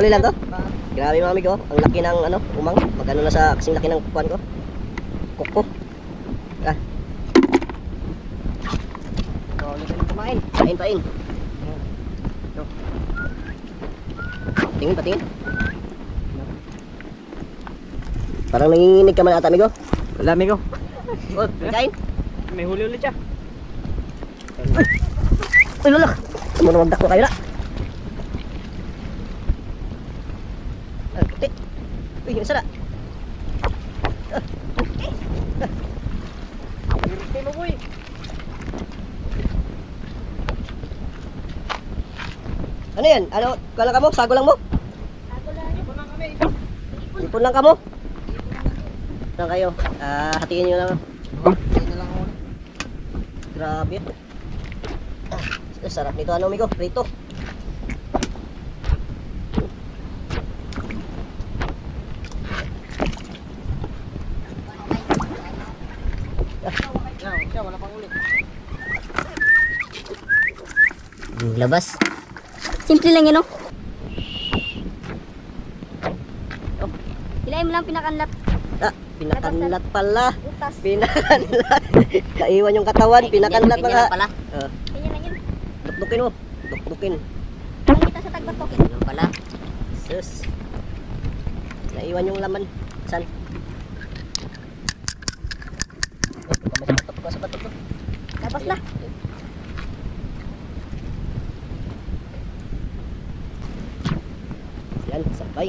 Huli lang to? Grabe mga amigo, ang laki ng ano, umang. Magkano na sa kasing laki ng kukuan ko. Kuko. Ah. So, ulit na kumain. Pain. Patingin. Parang nanginginig ka man ata, amigo. Wala, amigo. Oh, kain. May huli ulit siya. Uy, lulak. Muna magdaklo kayo na. Kuti. Uy, yung sana. Pero boy. Ano yan? Ano? Kala ka mo? Sago lang mo? Ipon lang kami. Ipon lang ka mo? Lang kayo. Hatiin nyo lang. Hatiin na lang ako. Grabe. Sarap nito ano, amigo? Prito. Siya, wala pang ulit. Labas. Simple lang yun, no? Oh. Hilahin mo lang pinakanlat. Pinakanlat pala. Butas. Pinakanlat. Naiwan yung katawan. Pinakanlat mga. pala. Uh, Ganyan lang yun. Dukdukin mo. Dukdukin. Nakita sa tagbatok eh. Ganun pala. Sus. Naiwan yung laman. San? Sa batok. Tapos na. Yan, sabay.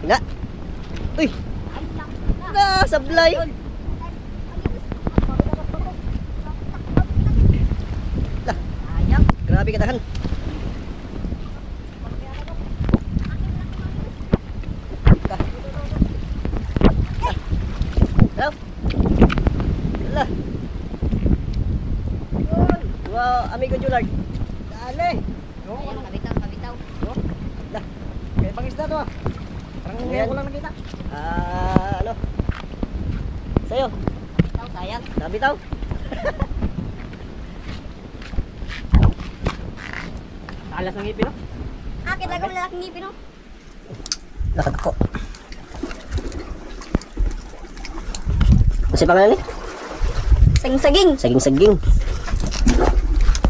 Hina. Uy! Sablay! Lah, grabe katahan. Lah. Wow, amigo Julard. Dale. Ayan, kabitaw. Lah, Kaya pang isda to ah. Parang ngayon ko lang nakita. ano? Sa'yo, Bitaw, sayang. nabitaw. Talas ng ngipin no? Akin lang ang lalaking ngipin, no? Lakad ko. Kasi pangalan ni? Saging-saging. Saging-saging.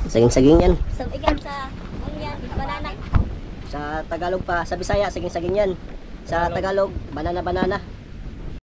Saging-saging yan. Sa ikan sa yan, banana. Sa Tagalog pa, sa Bisaya, saging-saging yan. Sa Tagalog, banana-banana.